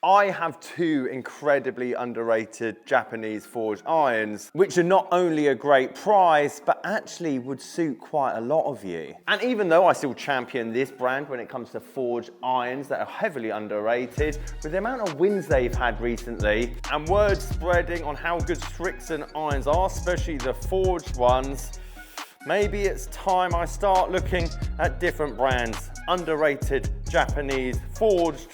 I have two incredibly underrated Japanese forged irons, which are not only a great price, but actually would suit quite a lot of you. And even though I still champion this brand when it comes to forged irons that are heavily underrated, with the amount of wins they've had recently, and word spreading on how good Strixon irons are, especially the forged ones, maybe it's time I start looking at different brands, underrated Japanese forged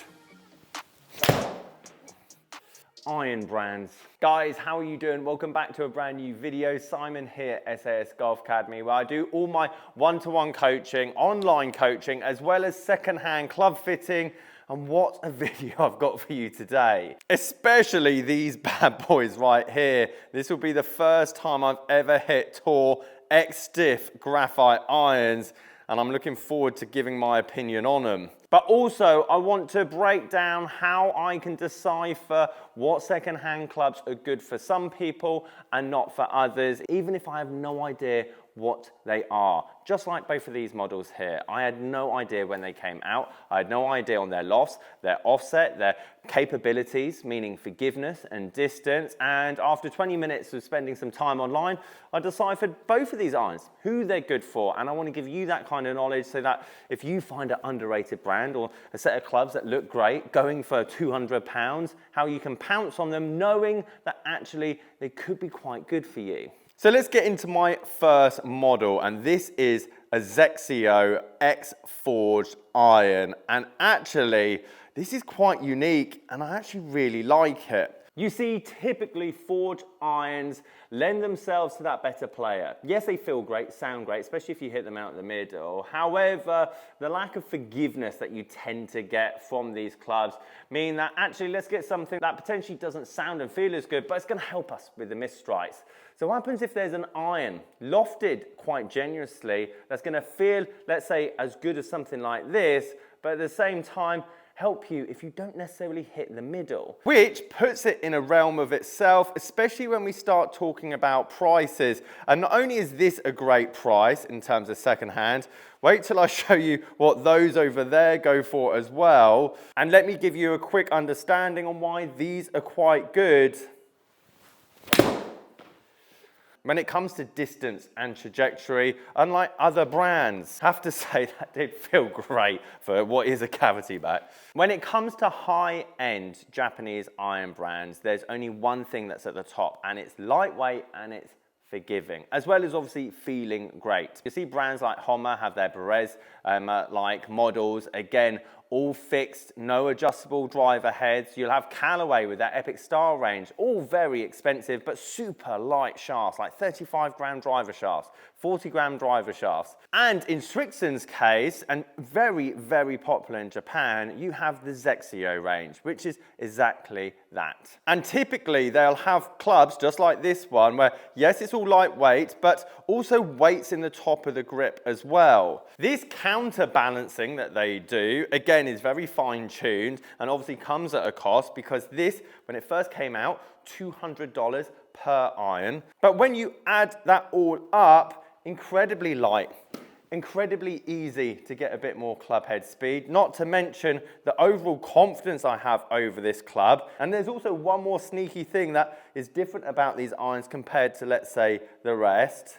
iron brands. Guys, how are you doing? Welcome back to a brand new video. Simon here, SAS Golf Academy, where I do all my one-to-one coaching, online coaching, as well as second-hand club fitting. And what a video I've got for you today. Especially these bad boys right here. This will be the first time I've ever hit Tour X-Stiff graphite irons, and I'm looking forward to giving my opinion on them. But also, I want to break down how I can decipher what second-hand clubs are good for some people and not for others, even if I have no idea what they are. Just like both of these models here. I had no idea when they came out. I had no idea on their lofts, their offset, their capabilities, meaning forgiveness and distance. And after 20 minutes of spending some time online, I deciphered both of these irons, who they're good for. And I want to give you that kind of knowledge so that if you find an underrated brand or a set of clubs that look great, going for £200, how you can pounce on them knowing that actually they could be quite good for you. So let's get into my first model, and this is a Zexio X forged iron. And actually, this is quite unique, and I actually really like it. You see, typically forged irons lend themselves to that better player. Yes, they feel great, sound great, especially if you hit them out in the middle. However, the lack of forgiveness that you tend to get from these clubs mean that actually let's get something that potentially doesn't sound and feel as good, but it's going to help us with the missed strikes. So what happens if there's an iron lofted quite generously that's going to feel, let's say, as good as something like this, but at the same time help you if you don't necessarily hit the middle, which puts it in a realm of itself, especially when we start talking about prices. And not only is this a great price in terms of secondhand, wait till I show you what those over there go for as well. And let me give you a quick understanding on why these are quite good. When it comes to distance and trajectory, unlike other brands, I have to say that did feel great for what is a cavity back. When it comes to high-end Japanese iron brands, there's only one thing that's at the top, and it's lightweight and it's forgiving, as well as obviously feeling great. You see brands like Honma have their Perez like models, again, all fixed, no adjustable driver heads. You'll have Callaway with their Epic Star range, all very expensive, but super light shafts, like 35-gram driver shafts, 40-gram driver shafts. And in Strixon's case, and very, very popular in Japan, you have the Zexio range, which is exactly that. And typically, they'll have clubs just like this one, where yes, it's all lightweight, but also weights in the top of the grip as well. This counterbalancing that they do, again, is very fine-tuned and obviously comes at a cost, because this, when it first came out, $200 per iron. But when you add that all up, incredibly light, incredibly easy to get a bit more club head speed, not to mention the overall confidence I have over this club. And there's also one more sneaky thing that is different about these irons compared to, let's say, the rest.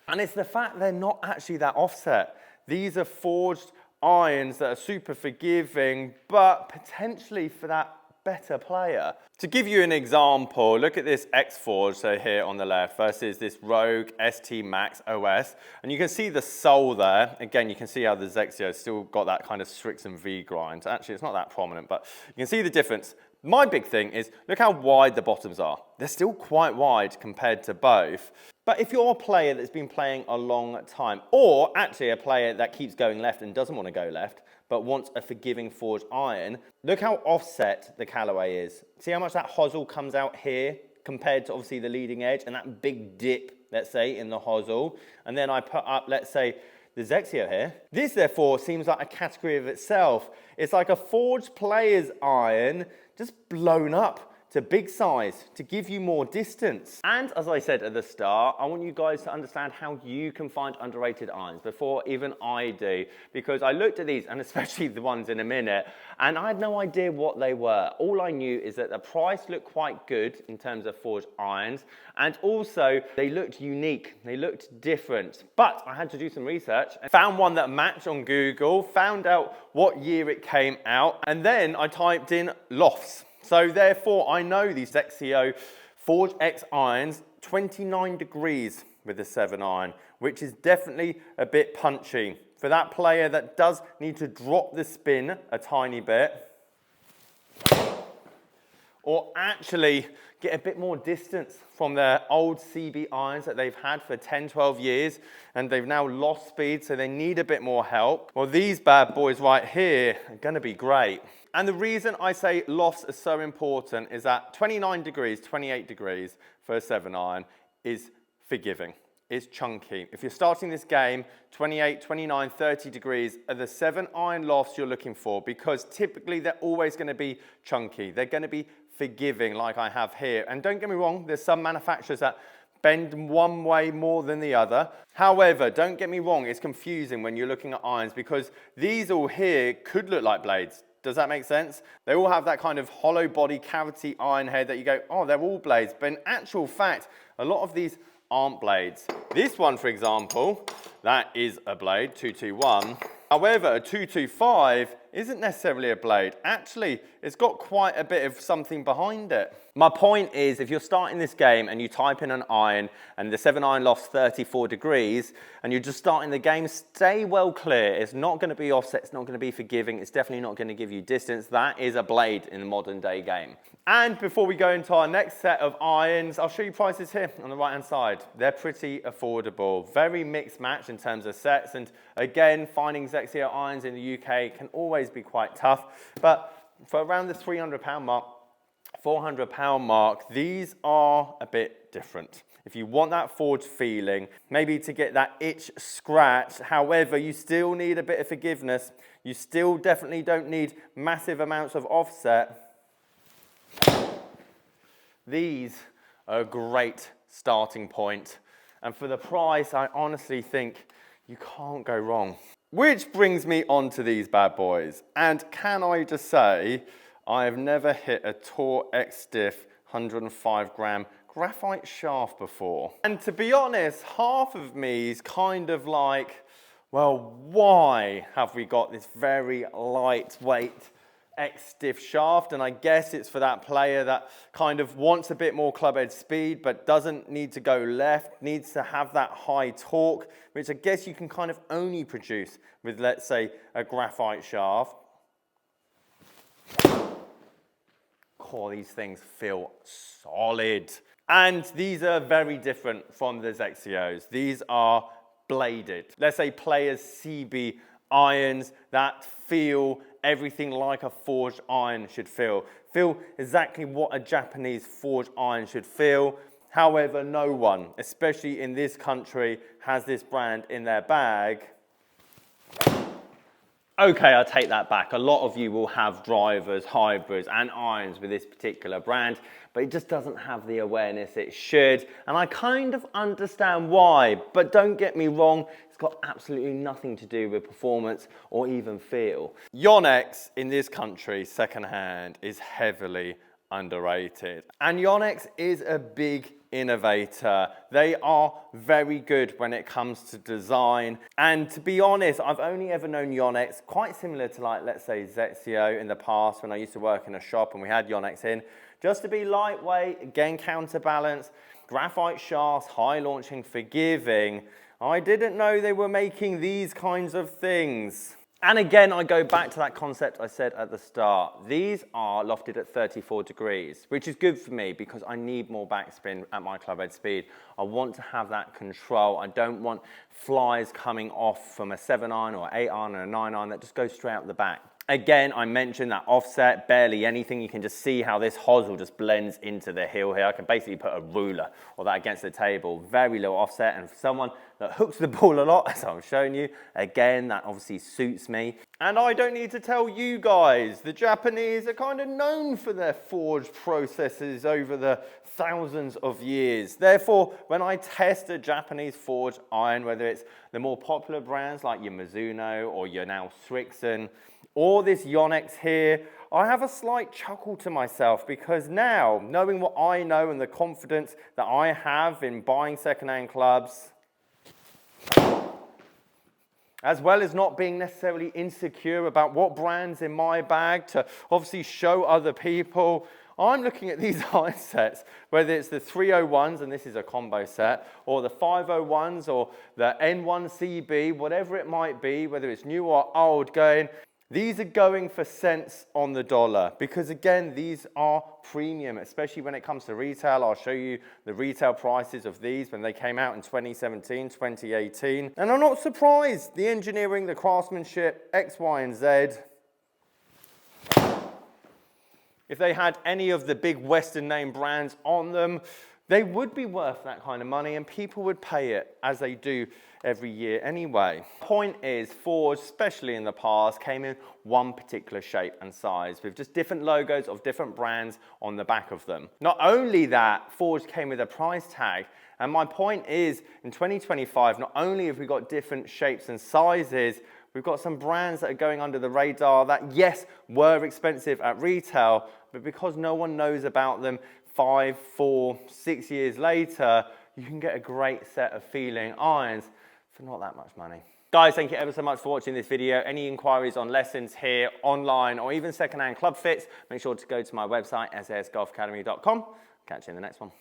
And it's the fact they're not actually that offset. These are forged irons that are super forgiving, but potentially for that better player. To give you an example, look at this X Forge here on the left versus this Rogue ST Max OS. And you can see the sole there. Again, you can see how the Zexio still got that kind of Strixon V grind. Actually, it's not that prominent, but you can see the difference. My big thing is, look how wide the bottoms are. They're still quite wide compared to both. But if you're a player that's been playing a long time, or actually a player that keeps going left and doesn't want to go left, but wants a forgiving forged iron, look how offset the Callaway is. See how much that hosel comes out here compared to obviously the leading edge, and that big dip, let's say, in the hosel. And then I put up, let's say, the Zexio here. This, therefore, seems like a category of itself. It's like a forged player's iron just blown up to big size to give you more distance. And as I said at the start, I want you guys to understand how you can find underrated irons before even I do, because I looked at these, and especially the ones in a minute, and I had no idea what they were. All I knew is that the price looked quite good in terms of forged irons, and also they looked unique, they looked different. But I had to do some research and found one that matched on Google, found out what year it came out, and then I typed in lofts. So therefore, I know these Zexio Forge X irons, 29 degrees with the 7 iron, which is definitely a bit punchy. For that player that does need to drop the spin a tiny bit, or actually get a bit more distance from their old CB irons that they've had for 10, 12 years, and they've now lost speed, so they need a bit more help. Well, these bad boys right here are gonna be great. And the reason I say lofts are so important is that 29 degrees, 28 degrees for a 7 iron is forgiving. It's chunky. If you're starting this game, 28, 29, 30 degrees are the 7 iron lofts you're looking for, because typically they're always gonna be chunky. They're gonna be forgiving like I have here. And don't get me wrong, there's some manufacturers that bend one way more than the other. However, don't get me wrong, it's confusing when you're looking at irons, because these all here could look like blades. Does that make sense? They all have that kind of hollow body cavity iron head that you go, oh, they're all blades. But in actual fact, a lot of these aren't blades. This one, for example, that is a blade, 221. However, a 225 isn't necessarily a blade. Actually, it's got quite a bit of something behind it. My point is, if you're starting this game and you type in an iron and the 7 iron loft's 34 degrees and you're just starting the game, stay well clear. It's not going to be offset, it's not going to be forgiving, it's definitely not going to give you distance. That is a blade in the modern day game. And before we go into our next set of irons, I'll show you prices here on the right hand side. They're pretty affordable, very mixed match in terms of sets, and again, finding Zexio irons in the UK can always be quite tough, but for around the £300 mark, £400 mark, these are a bit different. If you want that forged feeling, maybe to get that itch scratch, however, you still need a bit of forgiveness. You still definitely don't need massive amounts of offset. These are a great starting point. And for the price, I honestly think you can't go wrong. Which brings me on to these bad boys. And can I just say, I have never hit a Tor X Stiff 105 gram graphite shaft before. And to be honest, half of me is kind of like, well, why have we got this very lightweight X Stiff shaft? And I guess it's for that player that kind of wants a bit more club head speed, but doesn't need to go left, needs to have that high torque, which I guess you can kind of only produce with, let's say, a graphite shaft. Oh, these things feel solid. And these are very different from the Zexios. These are bladed. Let's say players CB irons that feel everything like a forged iron should feel. Feel exactly what a Japanese forged iron should feel. However, no one, especially in this country, has this brand in their bag. Okay, I take that back. A lot of you will have drivers, hybrids, and irons with this particular brand, but it just doesn't have the awareness it should. And I kind of understand why, but don't get me wrong, it's got absolutely nothing to do with performance or even feel. Yonex in this country, secondhand, is heavily underrated. And Yonex is a big innovator. They are very good when it comes to design. And to be honest, I've only ever known Yonex quite similar to, like, let's say Zexio in the past when I used to work in a shop and we had Yonex in, just to be lightweight, again counterbalance, graphite shafts, high launching, forgiving. I didn't know they were making these kinds of things. And again, I go back to that concept I said at the start. These are lofted at 34 degrees, which is good for me because I need more backspin at my club head speed. I want to have that control. I don't want flies coming off from a 7 iron or 8 iron or a 9 iron that just goes straight out the back. Again, I mentioned that offset, barely anything. You can just see how this hosel just blends into the heel here. I can basically put a ruler or that against the table. Very little offset, and for someone that hooks the ball a lot, as I'm showing you, again, that obviously suits me. And I don't need to tell you guys, the Japanese are kind of known for their forge processes over the thousands of years. Therefore, when I test a Japanese forged iron, whether it's the more popular brands like your Mizuno or your now Srixon, or this Yonex here, I have a slight chuckle to myself because now, knowing what I know and the confidence that I have in buying second-hand clubs, as well as not being necessarily insecure about what brand's in my bag to obviously show other people, I'm looking at these iron sets, whether it's the 301s, and this is a combo set, or the 501s, or the N1 CB, whatever it might be, whether it's new or old, going, these are going for cents on the dollar because, again, these are premium, especially when it comes to retail. I'll show you the retail prices of these when they came out in 2017, 2018. And I'm not surprised. The engineering, the craftsmanship, X, Y, and Z. If they had any of the big Western name brands on them, they would be worth that kind of money and people would pay it, as they do every year anyway. Point is, Forge, especially in the past, came in one particular shape and size with just different logos of different brands on the back of them. Not only that, Forge came with a price tag, and my point is, in 2025, not only have we got different shapes and sizes, we've got some brands that are going under the radar that, yes, were expensive at retail, but because no one knows about them 5, 4, 6 years later, you can get a great set of feeling irons for not that much money. Guys, thank you ever so much for watching this video. Any inquiries on lessons here, online, or even secondhand club fits, make sure to go to my website, sasgolfacademy.com. Catch you in the next one.